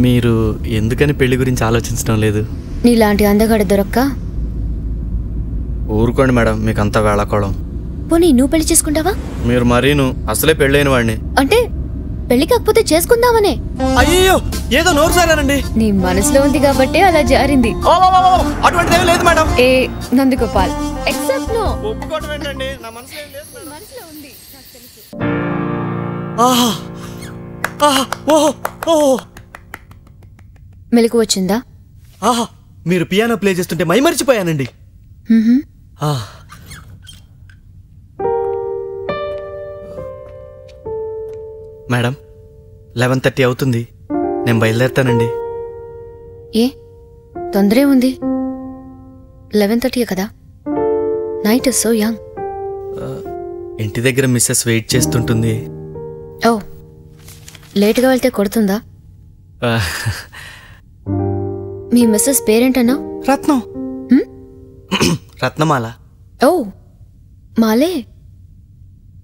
మీరు ఎందుకని పెళ్లి గురించి ఆలోచించడం లేదు? నీలాంటి అందగాడు దొరక్క. ఊరుకోండి మేడం, మీకు అంతా వేళాకోళం. పోనీ నువ్వు పెళ్లి చేసుకుంటావా? మీరు మరీను అసలే పెళ్ళైన వాడిని. అంటే పెళ్లి కాకపోతే చేసుకుందామనే? అయ్యో, ఏదో నోరు సారానండి. నీ మనసులో ఉంది కాబట్టి అలా జారింది. అటువంటిదేమీ లేదు మేడం. ఏ నందగోపాల్, ఎక్సెప్ట్ నో. ఒప్పుకోవడం ఏంటండి? నా మనసులో ఏం లేదు మేడం. మనసులో ఉంది, నాకు తెలుసు. ఆహా ఆహా, ఓహో ఓహో. మెలకు వచ్చిందా? ఆహా, మీరు పియానో ప్లే చేస్తుంటే మైమరిచిపోయానండి. మేడం, 11:30 అవుతుంది, నేను బయలుదేరుతానండి. ఏ తొందరే ఉంది? 11:30 కదా. Night is so young. ఇంటి దగ్గర మిస్సెస్ వెయిట్ చేస్తుంటుంది. ఓ, లేటుగా వెళ్తే కొడుతుందా? మీ మిస్సెస్ పేరేంటన్నా? రత్నం. రత్నమాల. ఓ మాలే.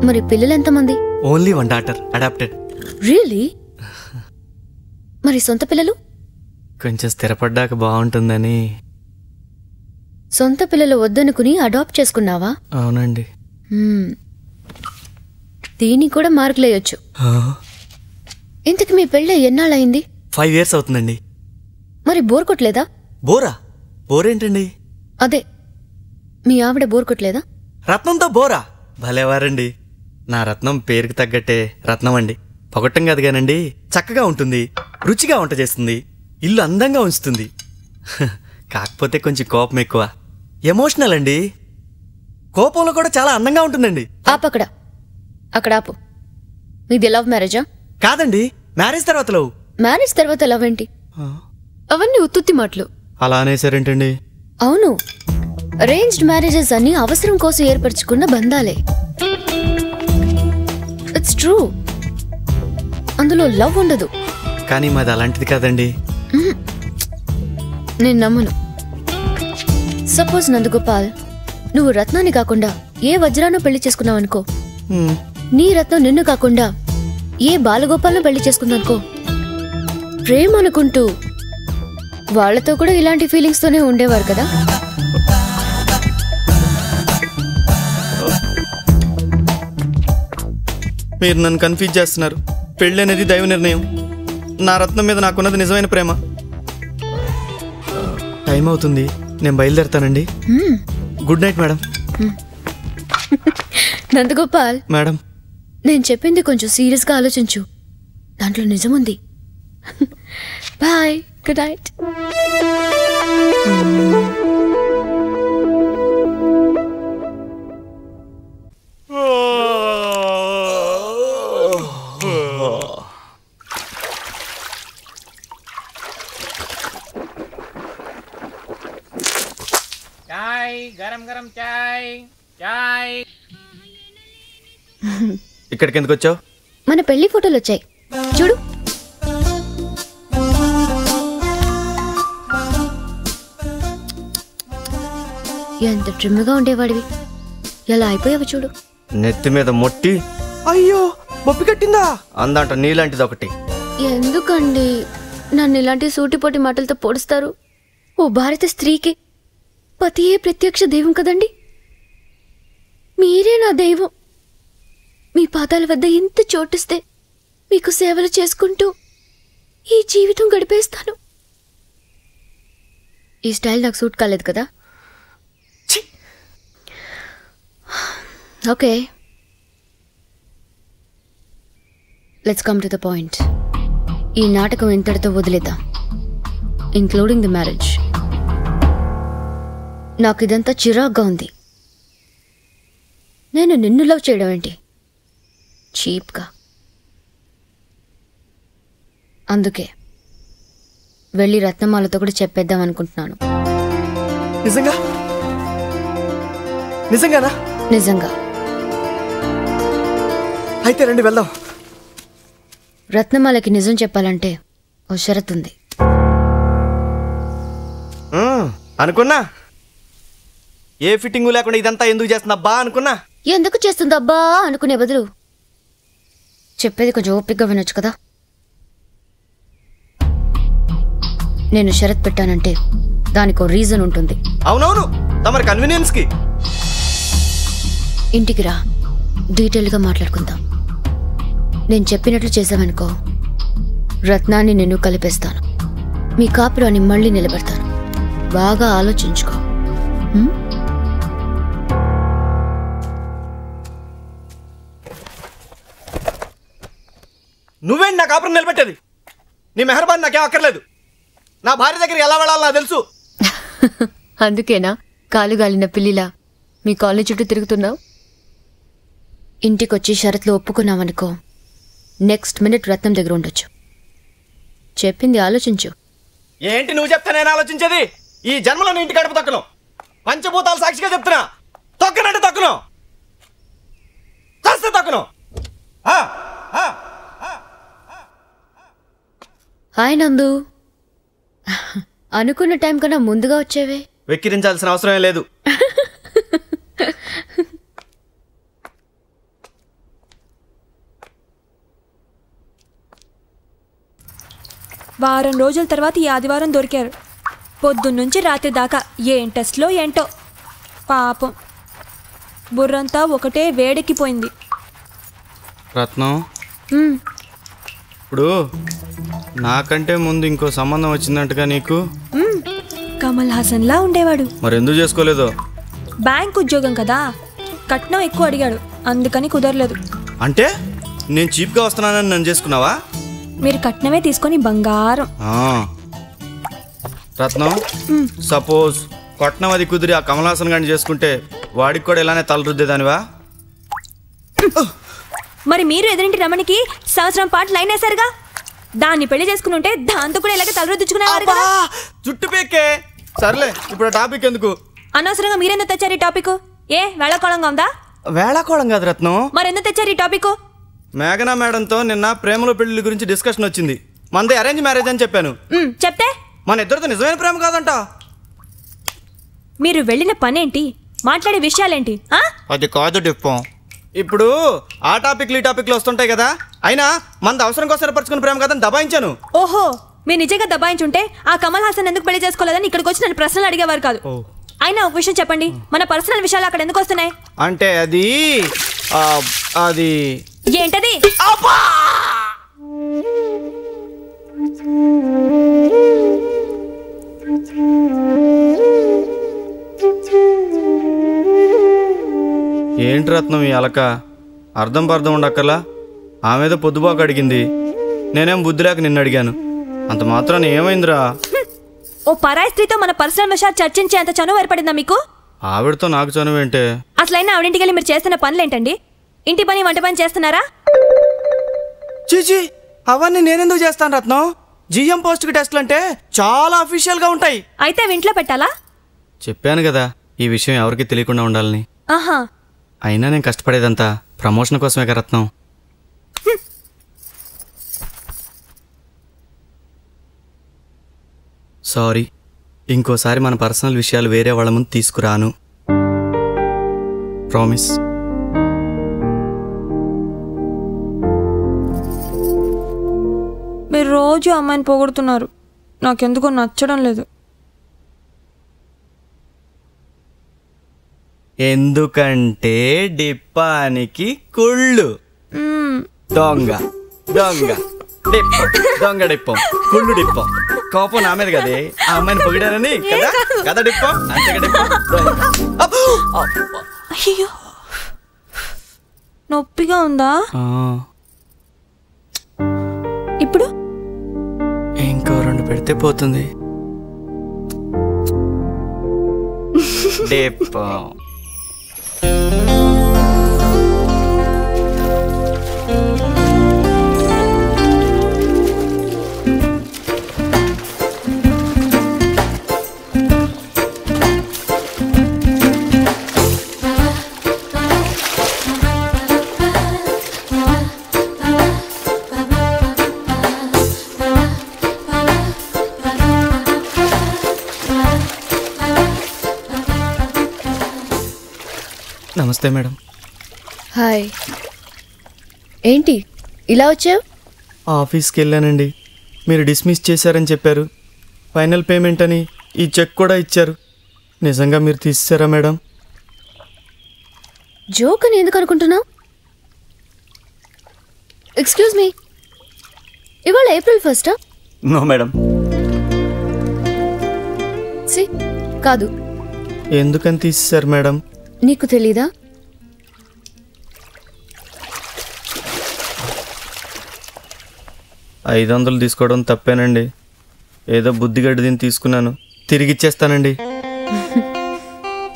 మరి పిల్లలు ఎంతమంది? Only 1 daughter, adopted. రియలీ? మరి సొంత పిల్లలు? కొంచెం స్థిరపడ్డాక బాగుంటుందని. సొంత పిల్లలు వద్దనుకుని అడాప్ట్ చేసుకున్నావా? అవునండి. దీనికి కూడా మార్కులేయొచ్చు. ఇంతకు మీ పెళ్ళి ఎన్నాళ్ళయింది? 5 years అవుతుందండి. మరి బోర్ కొట్టలేదా? బోరా? బోరేంటండి? అదే, మీ ఆవిడ బోర్ కొట్టలేదా? రత్నంతో బోరా? భలేవారండి. నా రత్నం పేరుకి తగ్గట్టే రత్నం అండి. పొగట్టం కాదు కానండి, చక్కగా ఉంటుంది, రుచిగా వంట చేస్తుంది, ఇల్లు అందంగా ఉంచుతుంది. కాకపోతే కొంచెం కోపం ఎక్కువ, ఎమోషనల్ అండి. కోపంలో కూడా చాలా అందంగా ఉంటుందండి. ఆపక్కడ, అక్కడ ఆపు. మీది లవ్ మ్యారేజా? కాదండి, మ్యారేజ్ తర్వాత లవ్. మ్యారేజ్ తర్వాత లవ్ ఏంటి? అవన్నీ ఉత్తుత్తి మాటలు. అలా అనేసారేంటండి? అవును, అరేంజ్డ్ మ్యారేజెస్ అన్ని అవసరం కోసం ఏర్పరచుకున్న బంధాలే. ఇట్స్ ట్రూ, అందులో లవ్ ఉండదు. కానీ మాది అలాంటిది కాదండి. నేను నమ్మను. సపోజ్ నందగోపాల్, నువ్వు రత్నాన్ని కాకుండా ఏ వజ్రానో పెళ్లి చేసుకున్నావనుకో, నీ రత్నం నిన్ను కాకుండా ఏ బాలగోపాలను పెళ్లి చేసుకుందనుకో, ప్రేమ అనుకుంటూ వాళ్లతో కూడా ఇలాంటి ఫీలింగ్స్ తోనే ఉండేవారు కదా. మీరు నన్ను కన్ఫ్యూజ్ చేస్తున్నారు. పెళ్ళి అనేది దైవ నిర్ణయం. నా రత్నం మీద నాకున్నది నిజమైన ప్రేమ. టైం అవుతుంది, నేను బయలుదేరుతానండి. Good night madam. Nandagopal madam, నేను చెప్పింది కొంచెం సీరియస్గా ఆలోచించు, దాంట్లో నిజముంది. Bye, good night. చాయ్, గరం గరం చాయ్. చాయ్. ఇక్కడికి ఎందుకు వచ్చావు? మన పెళ్లి ఫోటోలు వచ్చాయి చూడు. ఎంత ట్రిమ్గా ఉండేవాడివి, ఎలా అయిపోయావు చూడు. నెత్తి మీద మొట్టి, అయ్యో బొప్పి కట్టిందా అందంట. నీలాంటిది ఒకటి. ఎందుకండి నన్ను ఇలాంటి సూటిపోటి మాటలతో పొడుస్తారు? ఓ భారత స్త్రీకి పతియే ప్రత్యక్ష దైవం కదండి. మీరే నా దైవం. మీ పాదాల వద్ద ఎంత చోటిస్తే మీకు సేవలు చేసుకుంటూ ఈ జీవితం గడిపేస్తాను. ఈ స్టైల్ నాకు సూట్ కాలేదు కదా. Okay, let's come to the point. ఈ నాటకం ఇంతటితో వదిలేద్దాం, ఇంక్లూడింగ్ ది మ్యారేజ్. నాకు ఇదంతా చిరాగ్గా ఉంది. నేను నిన్ను లవ్ చేయడం ఏంటి, చీప్గా. అందుకే వెళ్ళి రత్నమాలతో కూడా చెప్పేద్దాం అనుకుంటున్నాను. నిజంగా? నిజంగానా? నిజంగా. అయితే రండి వెళ్దాం. రత్నమాలకి నిజం చెప్పాలంటే ఓ షరతు ఉంది. అనుకున్నా, ఏ ఫిట్టింగు లేకుండా ఇదంతా ఎందుకు చేస్తున్నా అనుకున్నా. ఎందుకు చేస్తుందబ్బా అనుకునే బదులు చెప్పేది కొంచెం ఓపికగా వినొచ్చు కదా. నేను షరత్ పెట్టానంటే దానికో రీజన్ ఉంటుంది. అవునవును, తమరి కన్వీనియన్స్కి. ఇంటికి రా, డీటెయిల్గా మాట్లాడుకుందాం. నేను చెప్పినట్లు చేసావనుకో, రత్నాన్ని నేను కలిపేస్తాను. మీ కాపురాన్ని మళ్ళీ నిలబెడతాను. బాగా ఆలోచించుకో. నువ్వేంటి నా కాపురం నిలబెట్టేది? నీ మెహర్బాన్ నాకేం అక్కర్లేదు. నా భార్య దగ్గరికి ఎలా వెళ్ళాలో నాకు తెలుసు. అందుకేనా కాలుగాలిన పిల్లిలా మీ కాలనీ చుట్టూ తిరుగుతున్నావు? ఇంటికొచ్చి షరత్లు ఒప్పుకున్నావనుకో, నెక్స్ట్ మినిట్ రత్నం దగ్గర ఉండొచ్చు. చెప్పింది ఆలోచించు. ఏంటి నువ్వు చెప్తా నేను ఆలోచించేది? ఈ జన్మలో నీ ఇంటి గడప తొక్కను. పంచభూతాలు సాక్షిగా చెప్తున్నా, తొక్కనంటే తొక్కను, చస్తే తొక్కను. హాయ్ నందు, అనుకున్న టైం కన్నా ముందుగా వచ్చేవే. వెక్కిరించాల్సిన అవసరమే లేదు. వారం రోజుల తర్వాత ఈ ఆదివారం దొరికారు. పొద్దున్నుంచి రాత్రి దాకా ఏం టెస్ట్లో ఏంటో. పాపం బుర్రంతా ఒకటే వేడెక్కిపోయింది. రత్నం, ఇప్పుడు నాకంటే ముందు ఇంకో సంబంధం వచ్చిందంటగా నీకు? కమల్ హాసన్లా ఉండేవాడు. మరి ఎందుకు చేసుకోలేదో? బ్యాంక్ ఉద్యోగం కదా, కట్నం ఎక్కువ అడిగాడు, అందుకని కుదరలేదు. అంటే నేను చీప్గా వస్తున్నానని నన్ను చేసుకున్నావా? మీరు కట్నమే తీసుకొని బంగారం. రత్నం, సపోజ్ కట్నం అది కుదిరి ఆ కమల్ హాసన్ గారిని చేసుకుంటే వాడికి కూడా ఇలానే తల రుద్దేదానివా? మరి మీరు ఎదురింటి రమణికి సంవత్సరం పాటు లైన్ వేశారుగా, దాన్ని పెళ్లి చేసుకుని ఉంటే దాంతో కూడా ఇలాగే తలరుద్దుకునేవారు కదా. జుట్టు పేకే. సర్లే, ఇప్పుడు టాపిక్ ఎందుకు? అనవసరంగా మీరెందుకు తెచ్చారు ఈ టాపిక్? ఏ వేళకోళంగా ఉందా? వేళాకోళం కాదు రత్నం. మరెందుకు తెచ్చారు ఈ టాపిక్? మేఘనా మేడంతో నిన్న ప్రేమలో పెళ్లి గురించి డిస్కషన్ వచ్చింది. మనది అరేంజ్ మ్యారేజ్ అని చెప్పాను. చెప్తే మన ఇద్దరితో నిజమైన ప్రేమ కాదంట. మీరు వెళ్ళిన పనేంటి, మాట్లాడే విషయాలేంటి? అది కాదు డిప్పం. ఇప్పుడు ఆ టాపిక్లు ఈ టాపిక్లు వస్తుంటాయి కదా, అయినా మనది అవసరం కోసం ఏర్పరచుకున్న ప్రేమ కాదని దబాయించాను. ఓహో, మీరు నిజంగా దబాయించుంటే ఆ కమల్ హాసన్ ఎందుకు పెళ్లి చేసుకోలేదని ఇక్కడికి వచ్చి నన్ను ప్రశ్నలు అడిగేవారు కాదు. అయినా ఒక విషయం చెప్పండి, మన పర్సనల్ విషయాలు అక్కడ ఎందుకు వస్తున్నాయి? అంటే అది అది ఏంటది? ఏంటి రత్నం ఈ అలక? అర్థం పర్థం ఉండక్కర్లా. ఆమెదో పొద్దుబాకు అడిగింది, నేనేం బుద్ధి లేక నిన్ను అడిగాను. అంత మాత్రాన్ని ఏమైందిరా? ఓ పరాయి స్త్రీతో మన పర్సనల్ విషయాలు చర్చించే అంత చనువు ఏర్పడిందా మీకు? ఆవిడతో నాకు చనువేంటే? అసలైనా ఆవిడింటికి వెళ్ళి మీరు చేస్తున్న పనులేంటండి? ఇంటి పని వంట పని చేస్తున్నారా? చీచి, అవన్నీ నేనెందుకు చేస్తాను రత్నం? జిఎం పోస్ట్కి టెస్ట్లు అంటే చాలా అఫీషియల్గా ఉంటాయి. అయితే అవి ఇంట్లో పెట్టాలా? చెప్పాను కదా ఈ విషయం ఎవరికి తెలియకుండా ఉండాలని. ఆహా, అయినా నేను కష్టపడేదంతా ప్రమోషన్ కోసమే కదా రత్నం. సారీ, ఇంకోసారి మన పర్సనల్ విషయాలు వేరే వాళ్ళ ముందు తీసుకురాను. ప్రామిస్. మీరు రోజు అమ్మాయిని పొగుడుతున్నారు, నాకెందుకో నచ్చడం లేదు. ఎందుకంటే డిప్పానికి కుళ్ళు. దొంగ దొంగ డిప్పం, దొంగ డిప్పం, కుళ్ళు డిప్పం. కోపం నా మీద కదే, ఆ అమ్మాయిని పొగిడానని కదా కదా డిప్పం. అంతేగా డిప్పం. అయ్యో, నొప్పిగా ఉందా? ఇప్పుడు ఇంకో 2 పెడితే పోతుంది. డిప్పం. నమస్తే మేడం. హాయ్. ఏంటి ఇలా వచ్చావు? ఆఫీస్కి వెళ్ళానండి, మీరు డిస్మిస్ చేశారని చెప్పారు. ఫైనల్ పేమెంట్ అని ఈ చెక్ కూడా ఇచ్చారు. నిజంగా మీరు తీసేశారా మేడం? జోక్ అని ఎందుకు అనుకుంటున్నావు? ఎక్స్క్యూజ్ మీ, ఇవాళ April 1st? No madam. కాదు. ఎందుకని తీసేశారు మేడం? నీకు తెలీదా? $500 తీసుకోవడం తప్పేనండి. ఏదో బుద్ధిగడ్డి దీన్ని తీసుకున్నాను, తిరిగి ఇచ్చేస్తానండి.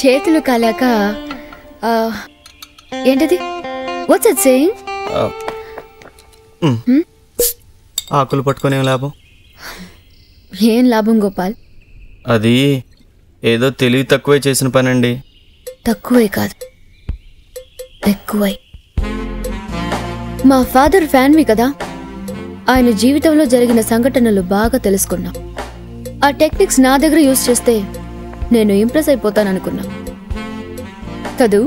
చేతులు కాలాక ఏంటది? What's it saying? ఆకులు పట్టుకునే లాభం. ఏం లాభం గోపాల్? అది ఏదో తెలివి తక్కువే చేసిన పనండి. తక్కువే కాదు, ఎక్కువై. మా ఫాదర్ ఫ్యాన్వి కదా, ఆయన జీవితంలో జరిగిన సంఘటనలు బాగా తెలుసుకున్నా. ఆ టెక్నిక్స్ నా దగ్గర యూజ్ చేస్తే నేను ఇంప్రెస్ అయిపోతాననుకున్నా కదూ.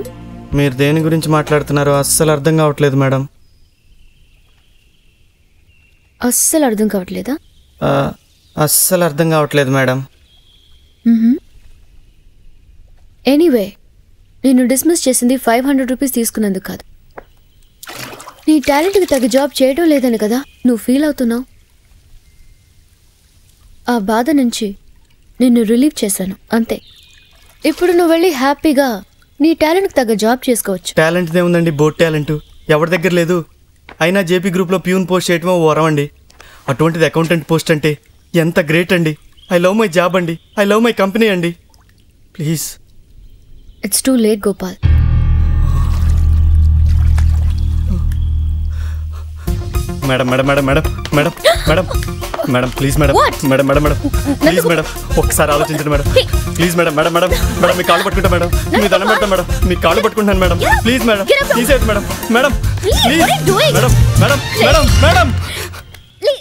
మీరు దేని గురించి మాట్లాడుతున్నారో అస్సలు అర్థం కావట్లేదు మేడం. అస్సలు అర్థం కావట్లేదా? అస్సలు అర్థం కావట్లేదు మేడం. ఎనీవే, నేను డిస్మిస్ చేసింది 500 రూపీస్ తీసుకున్నందుకు కాదు. నీ టాలెంట్కి తగ్గ జాబ్ చేయడం లేదని కదా నువ్వు ఫీల్ అవుతున్నావు. ఆ బాధ నుంచి నిన్ను రిలీవ్ చేశాను, అంతే. ఇప్పుడు నువ్వు వెళ్ళి హ్యాపీగా నీ టాలెంట్కి తగ్గ జాబ్ చేసుకోవచ్చు. టాలెంట్ ఏముందండి, బోట్ టాలెంట్ ఎవరి దగ్గర లేదు. అయినా జేపీ గ్రూప్లో ప్యూన్ పోస్ట్ చేయటమో వరం అండి. అటువంటిది అకౌంటెంట్ పోస్ట్ అంటే ఎంత గ్రేట్ అండి. ఐ లవ్ మై జాబ్ అండి, ఐ లవ్ మై కంపెనీ అండి. Please. It's too late Gopal. Madam madam madam madam madam madam madam please madam madam madam madam please madam ఒకసారి ఆలోచించండి madam. Please madam madam madam madam మీ కాళ్ళు పట్టుకుంటా madam, మీ దండం పెడతా madam, మీ కాళ్ళు పట్టుకుంటాను మేడం. ప్లీజ్ మేడం తీసేది madam. Madam please madam madam madam madam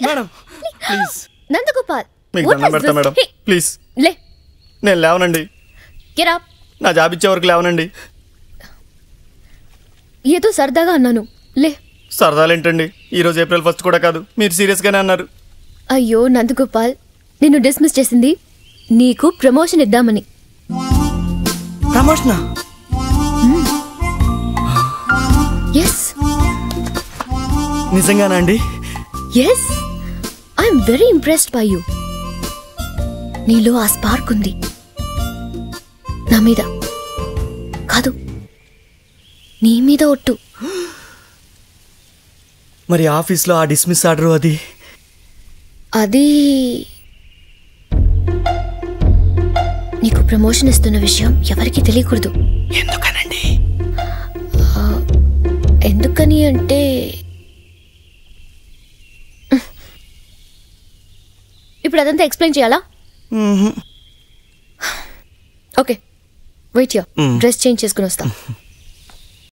madam please. Nandagopal, మీకు దండం పెడతా మేడం, ప్లీజ్. లే. నేను లేవనండి, నా జాబ్ ఇచ్చే వరకు లేవనండి. ఏదో సరదాగా అన్నాను, లే. సరదాలేంటండి, ఈరోజు April 1st కూడా కాదు, మీరు సీరియస్గానే అన్నారు. అయ్యో నందగోపాల్, నిన్ను డిస్మిస్ చేసింది నీకు ప్రమోషన్ ఇద్దామని. ప్రమోషనా? ఎస్. నిజంగానా అండి? Yes, I'm very impressed by you. నీలో ఆ స్పార్క్ ఉంది. నా మీద కాదు, నీ మీద ఒట్టు. మరి ఆఫీస్లో ఆ డిస్మిస్ ఆర్డర్ అది నీకు ప్రమోషన్ ఇస్తున్న విషయం ఎవరికీ తెలియకూడదు. ఎందుకనండి? ఎందుకని అంటే ఇప్పుడు అదంతా ఎక్స్ప్లెయిన్ చేయాలా? ఓకే, వెయిట్ డ్రెస్ చేంజ్ చేసుకుని వస్తా.